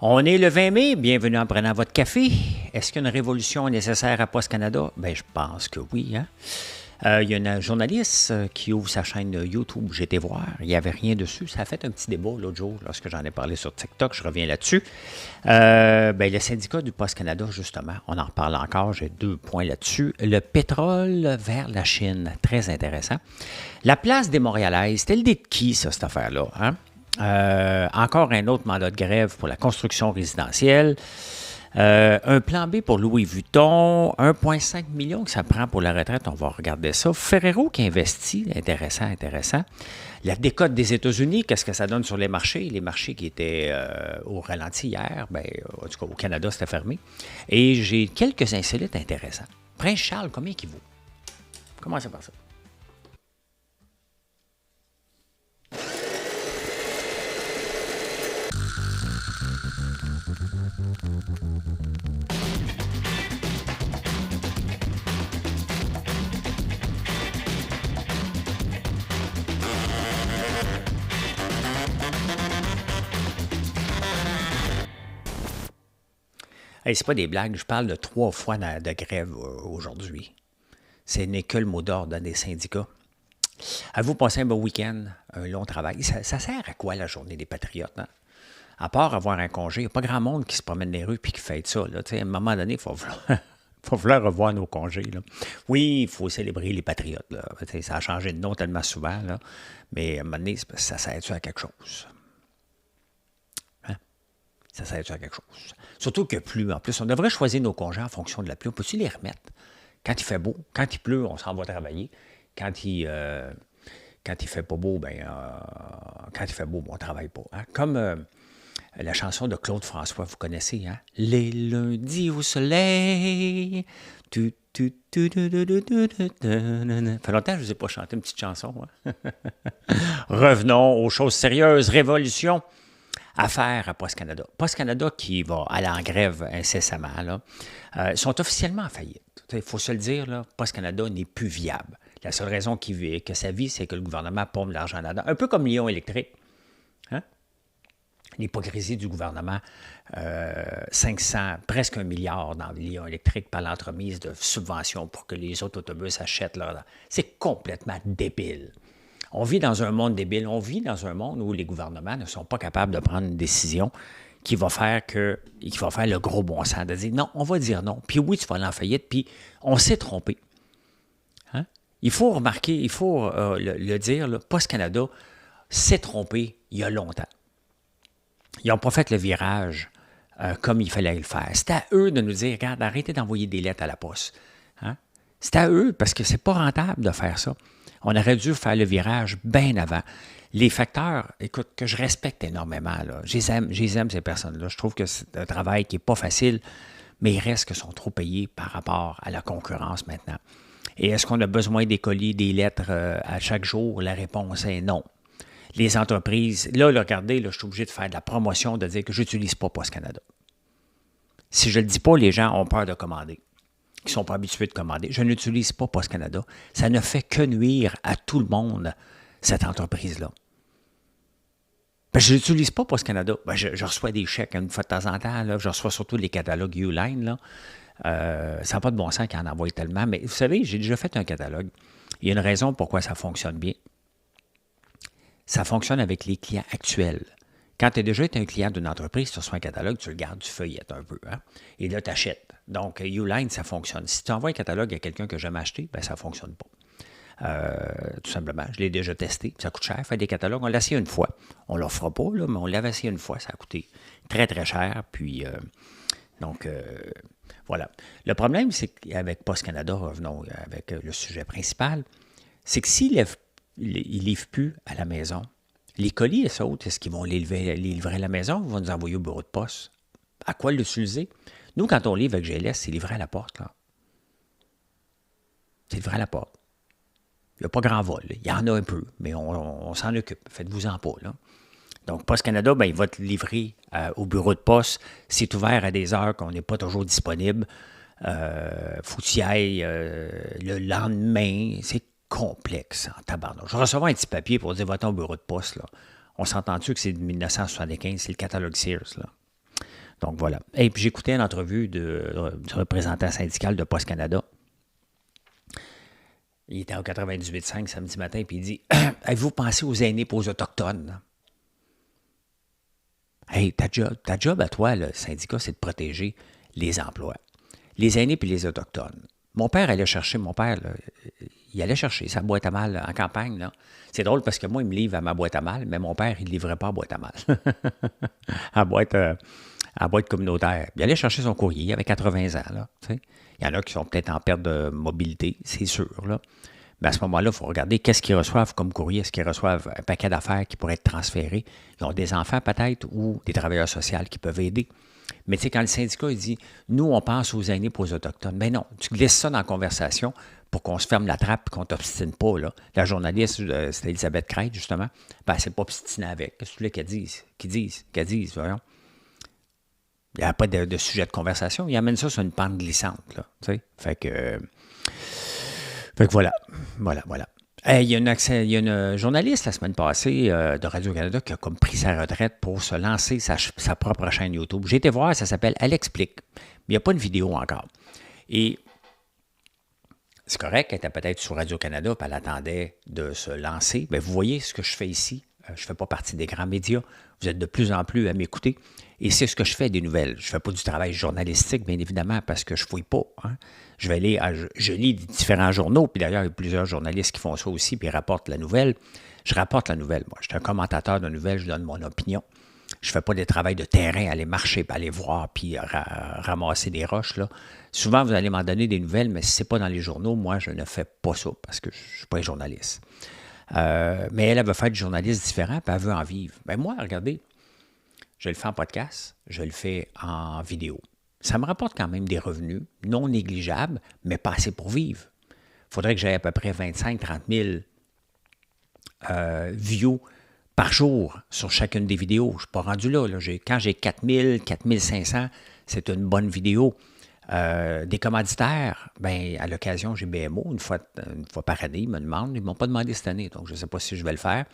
On est le 20 mai, bienvenue en prenant votre café. Est-ce qu'il y a une révolution nécessaire à Post Canada? Bien, je pense que oui. Hein? Il y a une journaliste qui ouvre sa chaîne YouTube, j'ai été voir, il n'y avait rien dessus. Ça a fait un petit débat l'autre jour lorsque j'en ai parlé sur TikTok, je reviens là-dessus. Le syndicat du Post Canada, justement, on en reparle encore, j'ai 2 points là-dessus. Le pétrole vers la Chine, très intéressant. La place des Montréalaises, c'était l'idée de qui, ça, cette affaire-là? Hein? Encore un autre mandat de grève pour la construction résidentielle. Un plan B pour Louis Vuitton, 1,5 million que ça prend pour la retraite, on va regarder ça. Ferrero qui investit, intéressant. La décote des États-Unis, qu'est-ce que ça donne sur les marchés? Les marchés qui étaient au ralenti hier, en tout cas au Canada, c'était fermé. Et j'ai quelques insolites intéressants. Prince Charles, combien il vaut? Commencez par ça. Hey, c'est pas des blagues, je parle de 3 fois de grève aujourd'hui. Ce n'est que le mot d'ordre des syndicats. Avez-vous passé un bon week-end, un long travail? Ça sert à quoi la journée des patriotes? Hein? À part avoir un congé, il n'y a pas grand monde qui se promène dans les rues et qui fait ça. Là. À un moment donné, il faut vouloir revoir nos congés. Là. Oui, il faut célébrer les patriotes. Là. Ça a changé de nom tellement souvent. Là. Mais à un moment donné, ça sert-tu à quelque chose? Hein? Ça sert-tu à quelque chose? Surtout qu'il pleut. En plus, on devrait choisir nos congés en fonction de la pluie. On peut-tu les remettre? Quand il fait beau, quand il pleut, on s'en va travailler. Quand il fait pas beau, quand il fait beau, on ne travaille pas. Hein? Comme la chanson de Claude François, vous connaissez, hein? Les lundis au soleil. Ça fait longtemps que je ne vous ai pas chanté une petite chanson. Hein? Revenons aux choses sérieuses. Révolution à faire à Post Canada. Post Canada qui va aller en grève incessamment, là, sont officiellement en faillite. Il faut se le dire, là, Post Canada n'est plus viable. La seule raison que ça vit, c'est que le gouvernement pompe de l'argent là-dedans. Un peu comme Lion électrique. Hein? L'hypocrisie du gouvernement, 500, presque 1 milliard dans Lion électrique par l'entremise de subventions pour que les autres autobus achètent leur... C'est complètement débile. On vit dans un monde débile. On vit dans un monde où les gouvernements ne sont pas capables de prendre une décision qui va faire le gros bon sens, de dire non, on va dire non. Puis oui, tu vas aller en faillite, puis on s'est trompé. Hein? Il faut remarquer, il faut le dire, là, Post Canada s'est trompé il y a longtemps. Ils n'ont pas fait le virage comme il fallait le faire. C'est à eux de nous dire, regarde, arrêtez d'envoyer des lettres à la poste. Hein? C'est à eux, parce que c'est pas rentable de faire ça. On aurait dû faire le virage bien avant. Les facteurs, écoute, que je respecte énormément, là. Je les aime, ces personnes-là. Je trouve que c'est un travail qui n'est pas facile, mais il reste qu'ils sont trop payés par rapport à la concurrence maintenant. Et est-ce qu'on a besoin des colis, des lettres à chaque jour? La réponse est non. Les entreprises, là, regardez, là, je suis obligé de faire de la promotion, de dire que je n'utilise pas Post Canada. Si je ne le dis pas, les gens ont peur de commander, qui ne sont pas habitués de commander. Je n'utilise pas Post Canada. Ça ne fait que nuire à tout le monde, cette entreprise-là. Je n'utilise pas Post Canada. Je reçois des chèques une fois de temps en temps. Là. Je reçois surtout les catalogues Uline. Là. Ça n'a pas de bon sens qu'ils en envoient tellement. Mais vous savez, j'ai déjà fait un catalogue. Il y a une raison pourquoi ça fonctionne bien. Ça fonctionne avec les clients actuels. Quand tu as déjà été un client d'une entreprise, tu reçois un catalogue, tu le gardes, tu feuillettes un peu. Hein? Et là, tu achètes. Donc, Uline, ça fonctionne. Si tu envoies un catalogue à quelqu'un que j'aime acheter, ça ne fonctionne pas. Tout simplement. Je l'ai déjà testé. Ça coûte cher, faire des catalogues. On l'a essayé une fois. On ne le fera pas, là, mais on l'avait essayé une fois. Ça a coûté très, très cher. Puis, voilà. Le problème, c'est qu'avec Post Canada, revenons avec le sujet principal, c'est que s'ils ne livrent plus à la maison, les colis et ça, est-ce qu'ils vont les livrer à la maison ou vont nous envoyer au bureau de poste? À quoi l'utiliser? Nous, quand on livre avec GLS, c'est livré à la porte. Là. C'est livré à la porte. Il n'y a pas grand vol. Là. Il y en a un peu, mais on s'en occupe. Faites-vous-en pas. Là. Donc, Post Canada, il va te livrer au bureau de poste. C'est ouvert à des heures qu'on n'est pas toujours disponible. Faut que tu y ailles le lendemain. C'est complexe en tabarnak. Je vais recevoir un petit papier pour dire va-t'en au bureau de poste. Là. On s'entend-tu que c'est de 1975, c'est le catalogue Sears. Là. Donc, voilà. Et puis, j'écoutais une entrevue du représentant syndical de Post Canada. Il était au 98.5 samedi matin, puis il dit « Avez-vous pensé aux aînés et aux Autochtones? » Hey, ta job à toi, le syndicat, c'est de protéger les emplois, les aînés puis les Autochtones. Mon père, il allait chercher sa boîte à mal en campagne. Là. C'est drôle parce que moi, il me livre à ma boîte à mal, mais mon père, il ne livrait pas à boîte à mal. à boîte communautaire. Il allait chercher son courrier, il avait 80 ans. Là, il y en a qui sont peut-être en perte de mobilité, c'est sûr. Là. Mais à ce moment-là, il faut regarder qu'est-ce qu'ils reçoivent comme courrier. Est-ce qu'ils reçoivent un paquet d'affaires qui pourraient être transférés? Ils ont des enfants peut-être ou des travailleurs sociaux qui peuvent aider. Mais tu sais, quand le syndicat il dit « Nous, on pense aux aînés et aux Autochtones », bien non, tu glisses ça dans la conversation pour qu'on se ferme la trappe et qu'on ne t'obstine pas. Là. La journaliste, c'était Elisabeth Craig, justement, ben, elle s'est pas obstinée avec. Qu'est-ce que tu voulais qu'elle dise, voyons. Il n'y a pas de sujet de conversation. Il amène ça sur une pente glissante, là, tu sais. Fait que voilà. Il y a une journaliste la semaine passée de Radio-Canada qui a comme pris sa retraite pour se lancer sa propre chaîne YouTube. J'ai été voir, ça s'appelle Elle explique. Mais il n'y a pas de vidéo encore. Et c'est correct, elle était peut-être sur Radio-Canada, puis elle attendait de se lancer. Bien, vous voyez ce que je fais ici. Je ne fais pas partie des grands médias. Vous êtes de plus en plus à m'écouter. Et c'est ce que je fais des nouvelles. Je ne fais pas du travail journalistique, bien évidemment, parce que je ne fouille pas. Hein. Je lis différents journaux, puis d'ailleurs, il y a plusieurs journalistes qui font ça aussi, puis ils rapportent la nouvelle. Je rapporte la nouvelle, moi. Je suis un commentateur de nouvelles, je donne mon opinion. Je ne fais pas des travails de terrain, aller marcher, puis aller voir, puis ramasser des roches. Là. Souvent, vous allez m'en donner des nouvelles, mais si ce n'est pas dans les journaux, moi, je ne fais pas ça, parce que je ne suis pas un journaliste. Mais elle veut faire du journaliste différent, puis elle veut en vivre. Bien, moi, regardez, je le fais en podcast, je le fais en vidéo. Ça me rapporte quand même des revenus non négligeables, mais pas assez pour vivre. Il faudrait que j'aie à peu près 25-30 000 views par jour sur chacune des vidéos. Je ne suis pas rendu là. Quand j'ai 4 000, 4 500, c'est une bonne vidéo. Des commanditaires, ben, à l'occasion, j'ai BMO, une fois par année, ils me demandent. Ils ne m'ont pas demandé cette année, donc je ne sais pas si je vais le faire.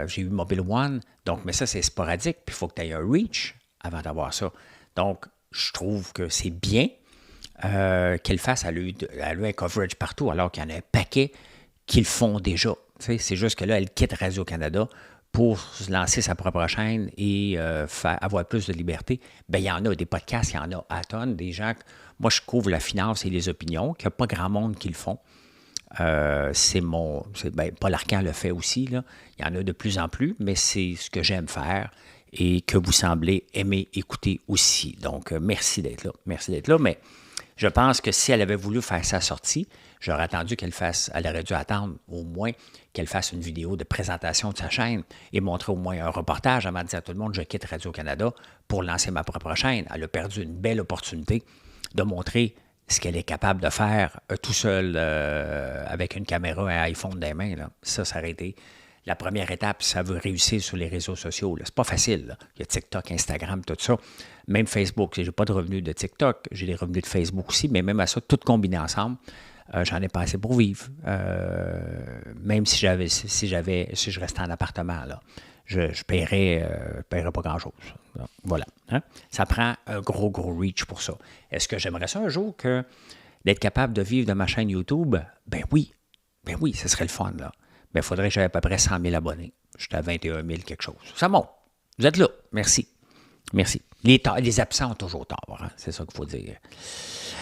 J'ai eu Mobile One, donc, mais ça, c'est sporadique, puis il faut que tu aies un reach avant d'avoir ça. Donc, je trouve que c'est bien qu'elle fasse, elle a eu un coverage partout, alors qu'il y en a un paquet qui le font déjà. Tu sais, c'est juste que là, elle quitte Radio-Canada pour lancer sa propre chaîne et avoir plus de liberté. Bien, il y en a des podcasts, il y en a à tonnes, des gens. Moi, je couvre la finance et les opinions, qu'il n'y a pas grand monde qui le font. Paul Arcand le fait aussi, là. Il y en a de plus en plus, mais c'est ce que j'aime faire et que vous semblez aimer écouter aussi. Donc, merci d'être là. Merci d'être là, mais je pense que si elle avait voulu faire sa sortie, j'aurais attendu elle aurait dû attendre au moins qu'elle fasse une vidéo de présentation de sa chaîne et montrer au moins un reportage avant de dire à tout le monde, je quitte Radio-Canada pour lancer ma propre chaîne. Elle a perdu une belle opportunité de montrer ce qu'elle est capable de faire tout seul avec une caméra et un iPhone dans les mains. Là. Ça aurait été la première étape si ça veut réussir sur les réseaux sociaux. C'est pas facile. Là. Il y a TikTok, Instagram, tout ça. Même Facebook. Je n'ai pas de revenus de TikTok. J'ai des revenus de Facebook aussi, mais même à ça, tout combiné ensemble, j'en ai pas assez pour vivre. Même si je restais en appartement, là, je paierais pas grand-chose. Donc, voilà. Hein? Ça prend un gros reach pour ça. Est-ce que j'aimerais ça un jour d'être capable de vivre de ma chaîne YouTube? Ben oui, ce serait le fun, là. Ben, il faudrait que j'aie à peu près 100 000 abonnés. J'étais à 21 000 quelque chose. Ça monte. Vous êtes là. Merci. Les absents ont toujours tort, hein? C'est ça qu'il faut dire.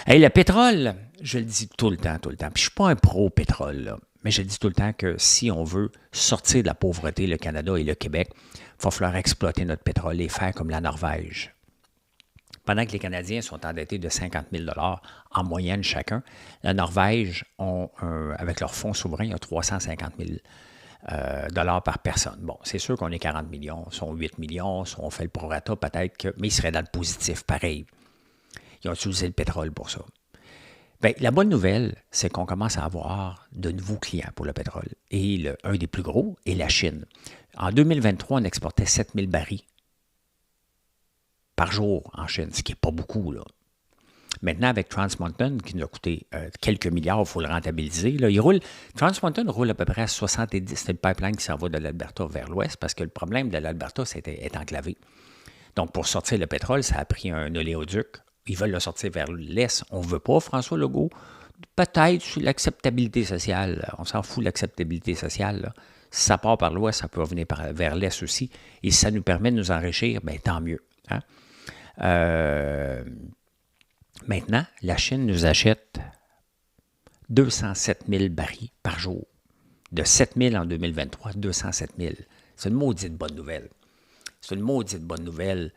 Hey, le pétrole, je le dis tout le temps. Puis je ne suis pas un pro-pétrole, là. Mais je dis tout le temps que si on veut sortir de la pauvreté, le Canada et le Québec, il va falloir exploiter notre pétrole et faire comme la Norvège. Pendant que les Canadiens sont endettés de 50 000 en moyenne chacun, la Norvège, avec leur fonds souverain, il y a 350 000 dollars par personne. Bon, c'est sûr qu'on est 40 millions, sont 8 millions, si on fait le prorata, peut-être que, mais ils seraient dans le positif, pareil. Ils ont utilisé le pétrole pour ça. Bien, la bonne nouvelle, c'est qu'on commence à avoir de nouveaux clients pour le pétrole. Et un des plus gros est la Chine. En 2023, on exportait 7 000 barils par jour en Chine, ce qui n'est pas beaucoup, là. Maintenant, avec Trans Mountain, qui nous a coûté quelques milliards, il faut le rentabiliser. Là, Trans Mountain roule à peu près à 70. C'est le pipeline qui s'en va de l'Alberta vers l'ouest, parce que le problème de l'Alberta, c'est est enclavé. Donc, pour sortir le pétrole, ça a pris un oléoduc. Ils veulent le sortir vers l'Est. On ne veut pas, François Legault. Peut-être sur l'acceptabilité sociale. On s'en fout de l'acceptabilité sociale. Là. Si ça part par l'Ouest, ça peut revenir vers l'Est aussi. Et si ça nous permet de nous enrichir, bien, tant mieux. Hein? Maintenant, la Chine nous achète 207 000 barils par jour. De 7 000 en 2023, 207 000. C'est une maudite bonne nouvelle. C'est une maudite bonne nouvelle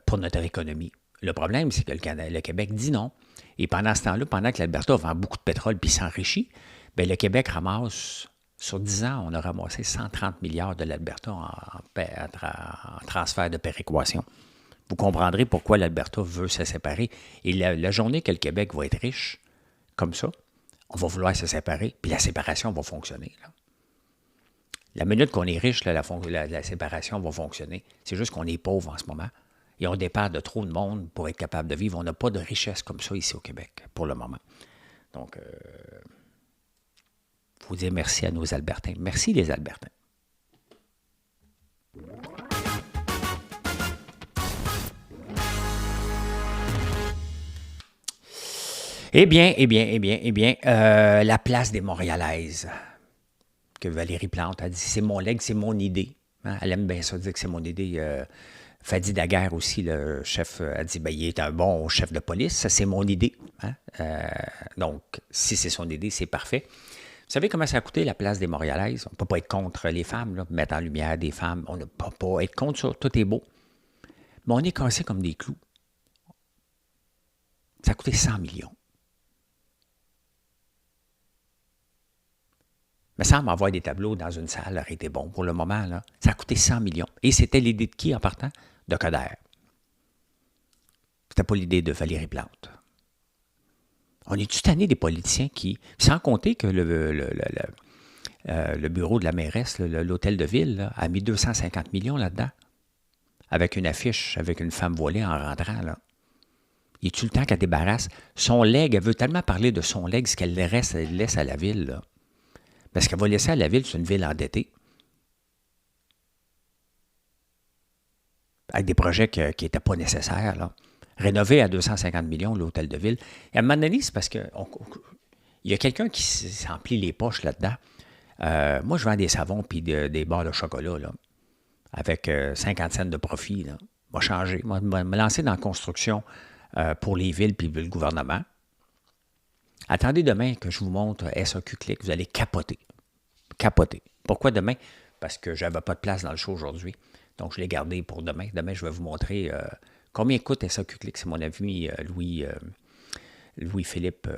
pour notre économie. Le problème, c'est que le Québec dit non. Et pendant ce temps-là, pendant que l'Alberta vend beaucoup de pétrole puis s'enrichit, bien, le Québec ramasse, sur 10 ans, on a ramassé 130 milliards de l'Alberta en transfert de péréquation. Vous comprendrez pourquoi l'Alberta veut se séparer. Et la journée que le Québec va être riche, comme ça, on va vouloir se séparer, puis la séparation va fonctionner. Là. La minute qu'on est riche, là, la séparation va fonctionner. C'est juste qu'on est pauvre en ce moment. Et on dépend de trop de monde pour être capable de vivre. On n'a pas de richesse comme ça ici au Québec, pour le moment. Donc, il faut dire merci à nos Albertains. Merci les Albertains. Eh bien, la place des Montréalaises, que Valérie Plante a dit, c'est mon legs, c'est mon idée. Hein? Elle aime bien ça, dire que c'est mon idée. Fadi Daguerre aussi, le chef, a dit, ben, il est un bon chef de police, ça c'est mon idée. Hein? Donc, si c'est son idée, c'est parfait. Vous savez comment ça a coûté la place des Montréalaises? On ne peut pas être contre les femmes, là, mettre en lumière des femmes. On ne peut pas être contre ça, tout est beau. Mais on est cassé comme des clous. Ça a coûté 100 millions. Il me semble avoir des tableaux dans une salle aurait été bon pour le moment. Là. Ça a coûté 100 millions. Et c'était l'idée de qui en partant? De Coder. C'était pas l'idée de Valérie Plante. On est-tu tanné des politiciens qui... Sans compter que le bureau de la mairesse, l'hôtel de ville, là, a mis 250 millions là-dedans. Avec une affiche, avec une femme voilée en rentrant. Là. Il est-tu le temps qu'elle débarrasse? Son legs, elle veut tellement parler de son legs qu'elle laisse à la ville, là. Parce qu'elle va laisser à la ville, c'est une ville endettée. Avec des projets qui n'étaient pas nécessaires. Là. Rénover à 250 millions l'hôtel de ville. Et à un moment donné, c'est parce qu'il y a quelqu'un qui s'emplit les poches là-dedans. Moi, je vends des savons et des barres de chocolat là, avec 50 cents de profit. Là. Va changer. Me lancer dans la construction pour les villes et le gouvernement. Attendez demain que je vous montre SAQ Click, vous allez capoter. Capoter. Pourquoi demain? Parce que je n'avais pas de place dans le show aujourd'hui. Donc, je l'ai gardé pour demain. Demain, je vais vous montrer combien coûte SAQ Click. C'est mon ami Louis-Philippe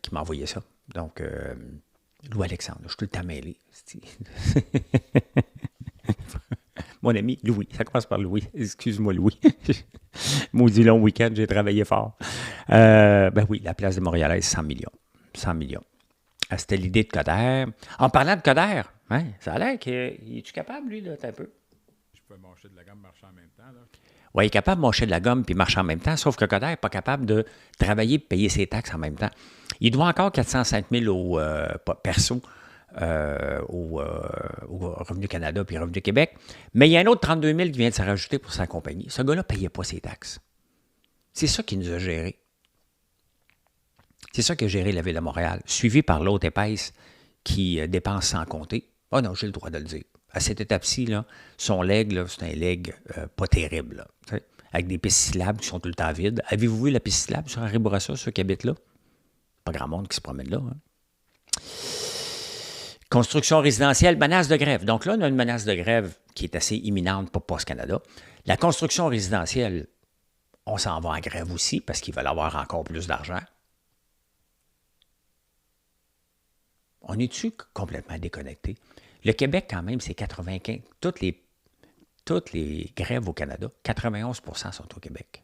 qui m'a envoyé ça. Donc, Louis-Alexandre, je suis tout le temps mêlé. Mon ami Louis, ça commence par Louis. Excuse-moi, Louis. Maudit long week-end, j'ai travaillé fort. Ben oui, la place de Montréal, 100 millions. 100 millions. C'était l'idée de Coder. En parlant de Coder, hein, ça a l'air qu'il est-tu capable, lui, là, un peu? Je peux mâcher de la gomme, marcher en même temps, là. Oui, il est capable de mâcher de la gomme puis marcher en même temps, sauf que Coder n'est pas capable de travailler et payer ses taxes en même temps. Il doit encore 405 000 au perso, au Revenu Canada puis Revenu Québec, mais il y a un autre 32 000 qui vient de se rajouter pour sa compagnie. Ce gars-là ne payait pas ses taxes. C'est ça qui nous a gérés. C'est ça qui a géré la Ville de Montréal, suivi par l'autre épaisse qui dépense sans compter. Ah non, j'ai le droit de le dire. À cette étape-ci, là, son leg, là, c'est un leg pas terrible, là, avec des pistes syllabes qui sont tout le temps vides. Avez-vous vu la piste syllabe sur Henri Bourassa, ceux qui habitent là? Pas grand monde qui se promène là. Hein? Construction résidentielle, menace de grève. Donc là, on a une menace de grève qui est assez imminente pour Post Canada. La construction résidentielle, on s'en va en grève aussi parce qu'ils veulent avoir encore plus d'argent. On est-tu complètement déconnecté? Le Québec, quand même, c'est 95. Toutes les grèves au Canada, 91 % sont au Québec.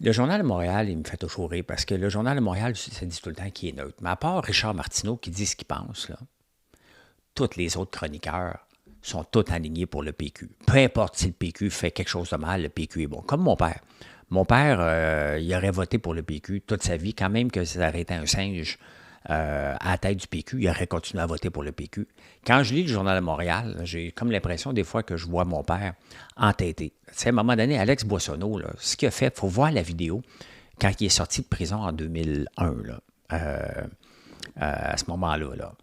Le Journal de Montréal, il me fait toujours rire parce que le Journal de Montréal, ça dit tout le temps qu'il est neutre. Mais à part Richard Martineau qui dit ce qu'il pense, là, tous les autres chroniqueurs sont tous alignés pour le PQ. Peu importe si le PQ fait quelque chose de mal, le PQ est bon. Comme mon père. Mon père, il aurait voté pour le PQ toute sa vie, quand même que ça aurait été un singe à la tête du PQ, il aurait continué à voter pour le PQ. Quand je lis le Journal de Montréal, j'ai comme l'impression des fois que je vois mon père entêté. Tu sais, à un moment donné, Alex Boissonneau, là, ce qu'il a fait, il faut voir la vidéo quand il est sorti de prison en 2001, là, à ce moment-là. Là.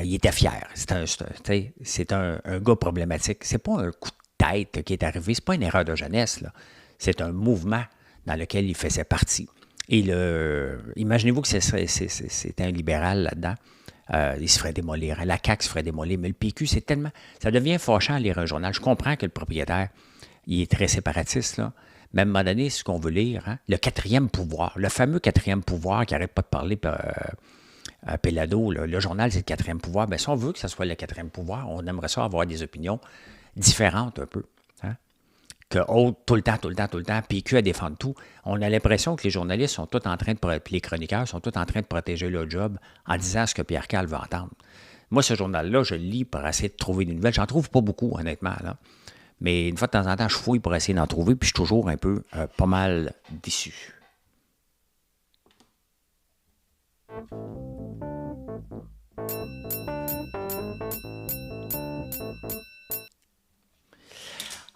Il était fier. C'est un gars problématique. C'est pas un coup de tête qui est arrivé, c'est pas une erreur de jeunesse. Là. C'est un mouvement dans lequel il faisait partie. Et imaginez-vous que c'est un libéral là-dedans. Il se ferait démolir. La CAQ se ferait démolir. Mais le PQ, c'est tellement... Ça devient fâchant à lire un journal. Je comprends que le propriétaire, il est très séparatiste, là. Mais à un moment donné, ce qu'on veut lire, hein, le quatrième pouvoir, le fameux quatrième pouvoir qui n'arrête pas de parler à Pelado, là, le journal, c'est le quatrième pouvoir. Bien, si on veut que ce soit le quatrième pouvoir, on aimerait ça avoir des opinions différentes un peu. Hein? Que autres, tout le temps, PQ à défendre tout. On a l'impression que les journalistes sont tous en train puis les chroniqueurs sont tous en train de protéger leur job en disant ce que Pierre Cal veut entendre. Moi, ce journal-là, je le lis pour essayer de trouver des nouvelles. J'en trouve pas beaucoup, honnêtement, là. Mais une fois de temps en temps, je fouille pour essayer d'en trouver, puis je suis toujours un peu pas mal déçu.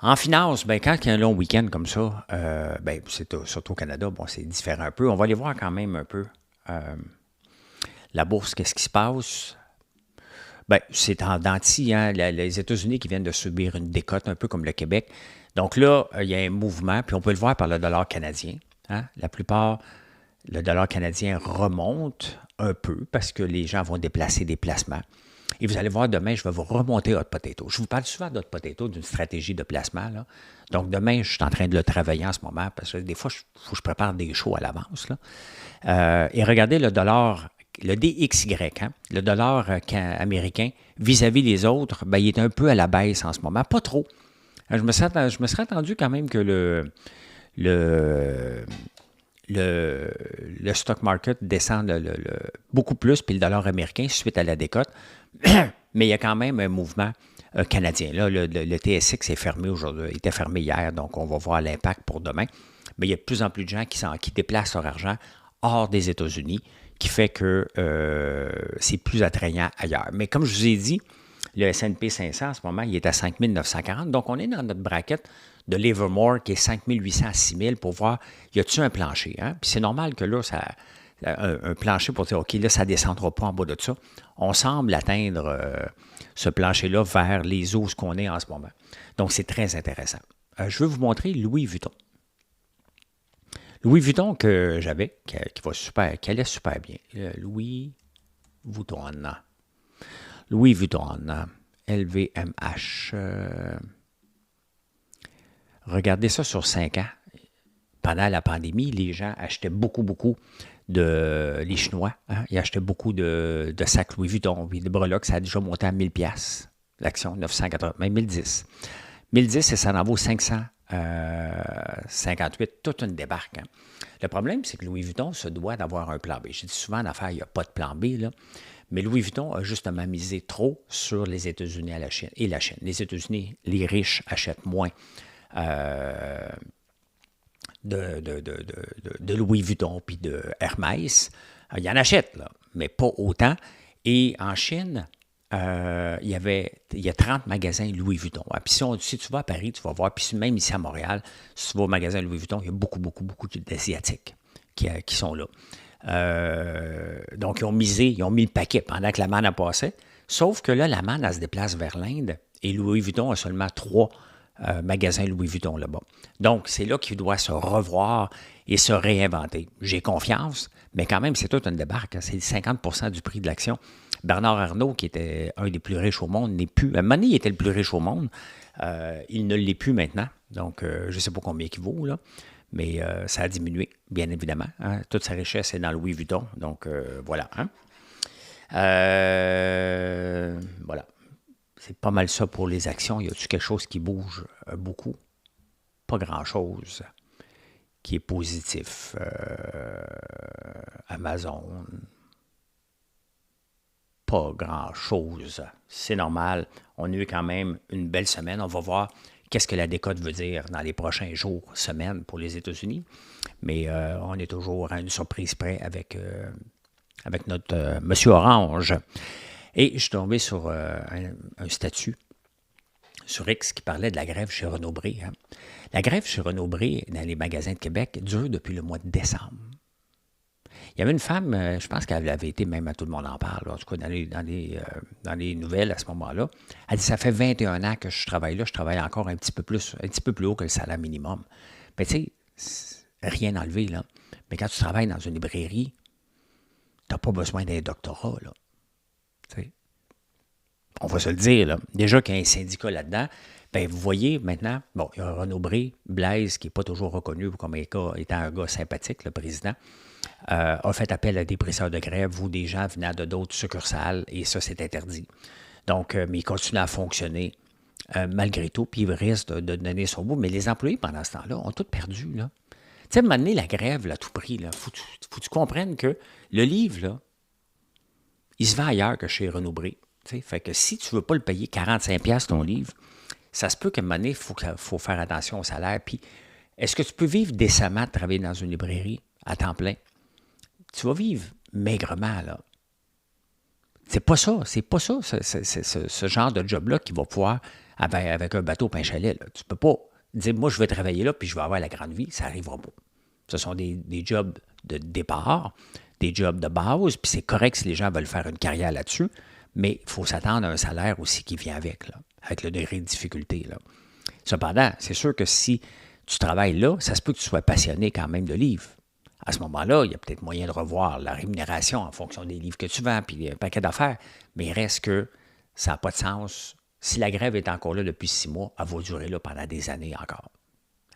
En finance, ben, quand il y a un long week-end comme ça, ben, surtout au Canada, bon, c'est différent un peu. On va aller voir quand même un peu la bourse, qu'est-ce qui se passe. Bien, c'est en dents de scie, hein, les États-Unis qui viennent de subir une décote, un peu comme le Québec. Donc là, il y a un mouvement, puis on peut le voir par le dollar canadien. Hein. La plupart, le dollar canadien remonte un peu parce que les gens vont déplacer des placements. Et vous allez voir, demain, je vais vous remonter Hot Potato. Je vous parle souvent d'Hot Potato, d'une stratégie de placement. Là. Donc demain, je suis en train de le travailler en ce moment parce que des fois, il faut que je prépare des shows à l'avance. Là. Et regardez le dollar, le DXY, hein, le dollar américain, vis-à-vis les autres, ben, il est un peu à la baisse en ce moment. Pas trop. Je me serais attendu quand même que le stock market descend beaucoup plus, puis le dollar américain, suite à la décote. Mais il y a quand même un mouvement canadien. Là, le TSX est fermé aujourd'hui. Il était fermé hier, donc on va voir l'impact pour demain. Mais il y a de plus en plus de gens qui déplacent leur argent hors des États-Unis, qui fait que c'est plus attrayant ailleurs. Mais comme je vous ai dit, le S&P 500, en ce moment, il est à 5 940. Donc, on est dans notre bracket de Livermore qui est 5 800 à 6 000 pour voir, y a-t-il un plancher? Hein? Puis c'est normal que là, un plancher pour dire, OK, là, ça ne descendra pas en bas de ça. On semble atteindre ce plancher-là vers les eaux qu'on est en ce moment. Donc, c'est très intéressant. Je veux vous montrer Louis Vuitton. Louis Vuitton que j'avais, qui allait super bien. Louis Vuitton. Louis Vuitton. LVMH. Regardez ça sur 5 ans. Pendant la pandémie, les gens achetaient beaucoup les Chinois. Hein, ils achetaient beaucoup de sacs Louis Vuitton. Puis de breloques, ça a déjà monté à 1000 $. L'action, 980, même 1010. 1010, et ça en vaut 558. Toute une débarque. Hein. Le problème, c'est que Louis Vuitton se doit d'avoir un plan B. J'ai dit souvent en affaires, il n'y a pas de plan B, là. Mais Louis Vuitton a justement misé trop sur les États-Unis et la Chine. Les États-Unis, les riches achètent moins de Louis Vuitton puis de Hermès. Il y en achètent, là, mais pas autant. Et en Chine, il y a 30 magasins Louis Vuitton. Puis si tu vas à Paris, tu vas voir, puis même ici à Montréal, si tu vas au magasin Louis Vuitton, il y a beaucoup d'Asiatiques qui sont là. Donc, ils ont mis le paquet pendant que la manne a passé. Sauf que là, la manne, elle se déplace vers l'Inde et Louis Vuitton a seulement 3 magasins Louis Vuitton là-bas. Donc, c'est là qu'il doit se revoir et se réinventer. J'ai confiance, mais quand même, c'est toute une débarque. Hein. C'est 50% du prix de l'action. Bernard Arnault, qui était un des plus riches au monde, n'est plus... À un moment donné, il était le plus riche au monde. Il ne l'est plus maintenant. Donc, je ne sais pas combien il vaut, là. Mais ça a diminué, bien évidemment. Hein. Toute sa richesse est dans Louis Vuitton. Donc, voilà. Hein. Voilà. C'est pas mal ça pour les actions. Y a-t-il quelque chose qui bouge beaucoup? Pas grand-chose qui est positif. Amazon. Pas grand-chose. C'est normal. On a eu quand même une belle semaine. On va voir qu'est-ce que la décote veut dire dans les prochains jours, semaines pour les États-Unis. Mais on est toujours à une surprise près avec avec notre Monsieur Orange. Et je suis tombé sur un statut sur X qui parlait de la grève chez Renaud-Bré. Hein. La grève chez Renaud-Bré dans les magasins de Québec dure depuis le mois de décembre. Il y avait une femme, je pense qu'elle avait été, même à tout le monde en parle, en tout cas dans les nouvelles à ce moment-là. Elle dit, ça fait 21 ans que je travaille là, je travaille encore un petit peu plus haut que le salaire minimum. Mais tu sais, rien enlevé, là. Mais quand tu travailles dans une librairie, tu n'as pas besoin d'un doctorat, là. Tu sais. On va se le dire, là. Déjà qu'il y a un syndicat là-dedans, bien, vous voyez maintenant, bon, il y a Renaud-Bré, Blaise, qui n'est pas toujours reconnu comme étant un gars sympathique, le président, a fait appel à des presseurs de grève ou des gens venant de d'autres succursales, et ça, c'est interdit. Donc, mais il continue à fonctionner malgré tout, puis il risque de donner son bout. Mais les employés, pendant ce temps-là, ont tout perdu, là. Tu sais, à un moment donné, la grève, là, à tout prix, il faut que tu comprennes que le livre, là, il se vend ailleurs que chez Renaud-Bré. Fait que si tu ne veux pas le payer 45$ ton livre, ça se peut qu'à un moment donné, il faut faire attention au salaire. Puis, est-ce que tu peux vivre décemment de travailler dans une librairie à temps plein? Tu vas vivre maigrement, là. C'est pas ça, ce genre de job-là qui va pouvoir, avec un bateau pain chalet, là. Tu peux pas dire, moi, je vais travailler là, puis je vais avoir la grande vie. Ça n'arrivera pas. Ce sont des jobs de départ, des jobs de base, puis c'est correct si les gens veulent faire une carrière là-dessus, mais il faut s'attendre à un salaire aussi qui vient avec, là, avec le degré de difficulté, là. Cependant, c'est sûr que si tu travailles là, ça se peut que tu sois passionné quand même de livres. À ce moment-là, il y a peut-être moyen de revoir la rémunération en fonction des livres que tu vends, puis un paquet d'affaires, mais il reste que ça n'a pas de sens. Si la grève est encore là depuis 6 mois, elle va durer là pendant des années encore.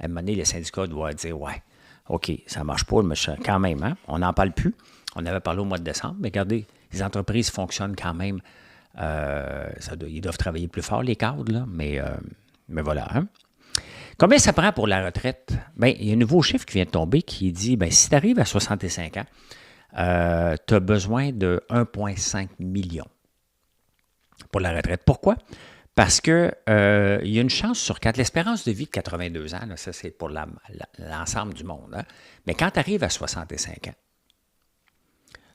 À un moment donné, le syndicat doit dire, ouais, OK, ça ne marche pas, mais quand même, hein? On n'en parle plus. On avait parlé au mois de décembre, mais regardez, les entreprises fonctionnent quand même. Ils doivent travailler plus fort, les cadres, là, mais voilà. Hein? Combien ça prend pour la retraite? Bien, il y a un nouveau chiffre qui vient de tomber qui dit, bien, si tu arrives à 65 ans, tu as besoin de 1,5 million pour la retraite. Pourquoi? Parce que il y a une chance sur 4. L'espérance de vie de 82 ans, là, ça c'est pour l'ensemble du monde. Hein? Mais quand tu arrives à 65 ans,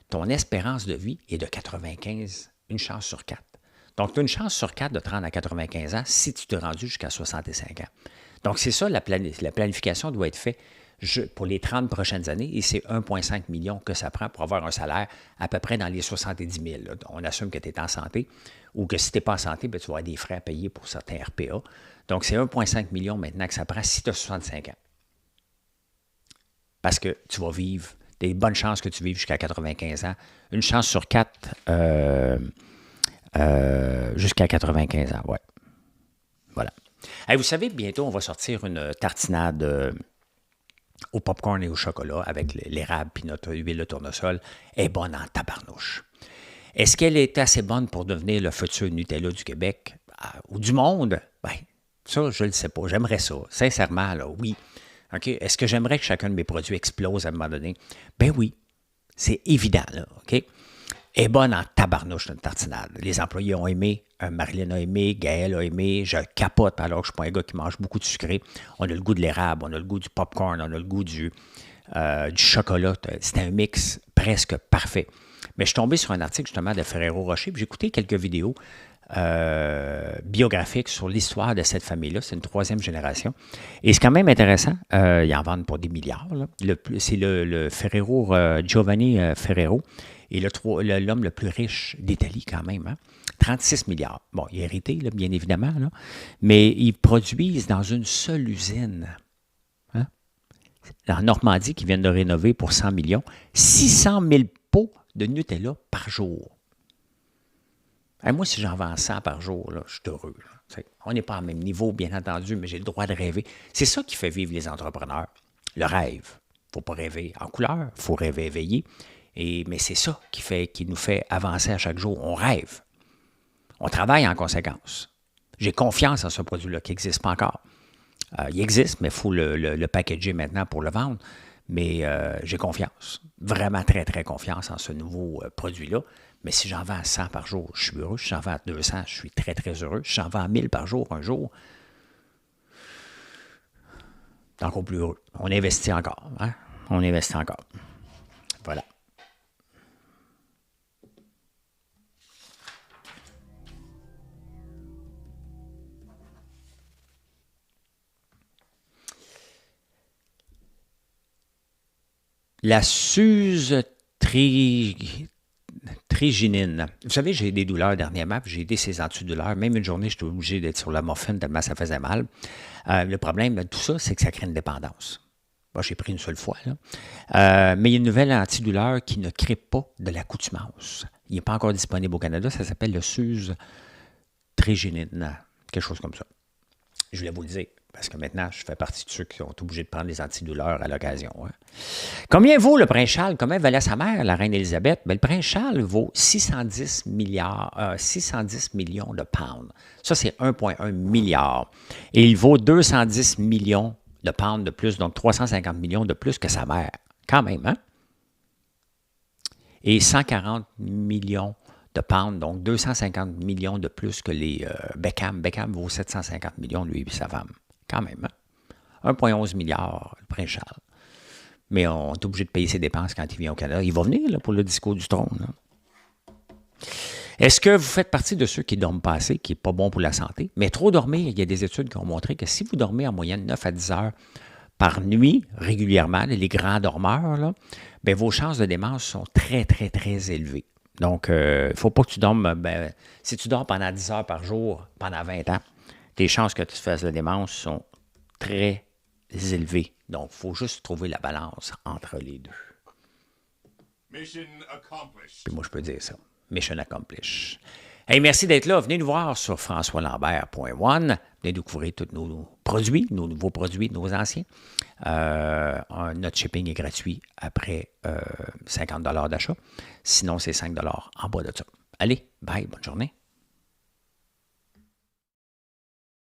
ton espérance de vie est de 95, une chance sur 4. Donc, tu as une chance sur 4 de te rendre à 95 ans si tu t'es rendu jusqu'à 65 ans. Donc, c'est ça, la planification doit être faite pour les 30 prochaines années et c'est 1,5 million que ça prend pour avoir un salaire à peu près dans les 70 000. Là. On assume que tu es en santé ou que si tu n'es pas en santé, bien, tu vas avoir des frais à payer pour certains RPA. Donc, c'est 1,5 million maintenant que ça prend si tu as 65 ans. Parce que tu vas vivre, des bonnes chances que tu vives jusqu'à 95 ans. Une chance sur 4 jusqu'à 95 ans, ouais. Voilà. Hey, vous savez, bientôt, on va sortir une tartinade au popcorn et au chocolat avec l'érable puis notre huile de tournesol. Elle est bonne en tabarnouche. Est-ce qu'elle est assez bonne pour devenir le futur Nutella du Québec ou du monde? Bien, ça, je ne le sais pas. J'aimerais ça. Sincèrement, là, oui. Okay? Est-ce que j'aimerais que chacun de mes produits explose à un moment donné? Ben oui. C'est évident, là. OK? Elle est bonne en tabarnouche, notre tartinade. Les employés ont aimé, Marilyn a aimé, Gaël a aimé, je capote alors que je ne suis pas un gars qui mange beaucoup de sucré. On a le goût de l'érable, on a le goût du popcorn, on a le goût du chocolat. C'est un mix presque parfait. Mais je suis tombé sur un article justement de Ferrero Rocher, puis j'ai écouté quelques vidéos biographiques sur l'histoire de cette famille-là. C'est une 3e génération. Et c'est quand même intéressant. Ils en vendent pour des milliards. Là. C'est le Ferrero, Giovanni Ferrero. Et l'homme le plus riche d'Italie quand même, hein? 36 milliards. Bon, il est hérité, là, bien évidemment, là, mais ils produisent dans une seule usine, hein? En Normandie, qui viennent de rénover pour 100 millions, 600 000 pots de Nutella par jour. Et moi, si j'en vends 100 par jour, là, je suis heureux. Là. On n'est pas au même niveau, bien entendu, mais j'ai le droit de rêver. C'est ça qui fait vivre les entrepreneurs. Le rêve. Il ne faut pas rêver en couleur, il faut rêver éveillé. Mais c'est ça qui nous fait avancer à chaque jour. On rêve. On travaille en conséquence. J'ai confiance en ce produit-là qui n'existe pas encore. Il existe, mais il faut le packager maintenant pour le vendre. Mais j'ai confiance. Vraiment très, très confiance en ce nouveau produit-là. Mais si j'en vends 100 par jour, je suis heureux. Si j'en vends 200, je suis très, très heureux. Si j'en vends 1000 par jour, un jour, encore plus heureux. On investit encore. Hein? On investit encore. Voilà. La triginine. Vous savez, j'ai des douleurs dernièrement, puis j'ai aidé ces antidouleurs. Même une journée, j'étais obligé d'être sur la morphine tellement ça faisait mal. Le problème de tout ça, c'est que ça crée une dépendance. Bon, j'ai pris une seule fois, là. Mais il y a une nouvelle antidouleur qui ne crée pas de l'accoutumance. Il n'est pas encore disponible au Canada. Ça s'appelle le triginine. Quelque chose comme ça. Je voulais vous le dire, parce que maintenant, je fais partie de ceux qui sont obligés de prendre des antidouleurs à l'occasion. Hein. Combien vaut le prince Charles? Combien valait sa mère, la reine Élisabeth? Bien, le prince Charles vaut 610 millions de pounds. Ça, c'est 1,1 milliard. Et il vaut 210 millions de pounds de plus, donc 350 millions de plus que sa mère. Quand même, hein? Et 140 millions de pounds, donc 250 millions de plus que les Beckham. Beckham vaut 750 millions, lui et sa femme. Quand même, hein? 1,11 milliard, le prince Charles. Mais on est obligé de payer ses dépenses quand il vient au Canada. Il va venir là, pour le discours du trône. Là. Est-ce que vous faites partie de ceux qui dorment pas assez, qui n'est pas bon pour la santé? Mais trop dormir, il y a des études qui ont montré que si vous dormez en moyenne 9 à 10 heures par nuit, régulièrement, les grands dormeurs, là, bien, vos chances de démence sont très, très, très élevées. Donc, il ne faut pas que tu dormes, si tu dors pendant 10 heures par jour, pendant 20 ans, tes chances que tu fasses la démence sont très élevées. Donc, il faut juste trouver la balance entre les deux. Mission accomplished. Puis moi, je peux dire ça. Mission accomplished. Hey, merci d'être là. Venez nous voir sur françoislambert.one. Venez découvrir tous nos produits, nos nouveaux produits, nos anciens. Notre shipping est gratuit après 50 $ d'achat. Sinon, c'est 5 $ en bas de ça. Allez, bye, bonne journée.